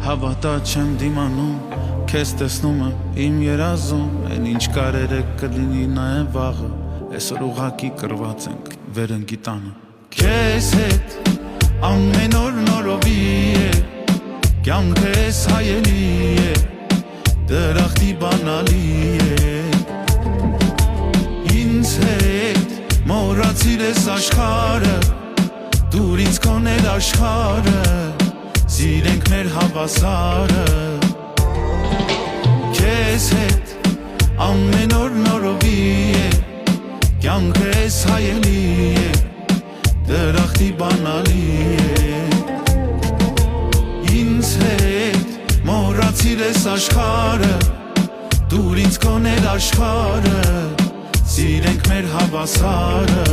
Հավատա չեմ դիմանում, քեզ տեսնում եմ իմ երազում, են ինչ կարերը կլինի նաև վաղը, այսօր ուղղակի կռված ենք վերընկի տանը։ Քեզ հետ ամեն օր նորովի է, կյանքս հայելի է, դրախտի բանալի է, ինձ հետ մոռացիր ես աշխարհը, դուր ինձ կոնել աշխարհը, սիրենք մեր հավասարը։ Քեզ հետ ամեն օր նորովի է, կյանքս հայելի է, դրախտի բանալի է, ինձ հետ մոռացիր ես աշխարհը, դուր ինձ կոնել աշխարհը, սիրենք մեր հավասարը։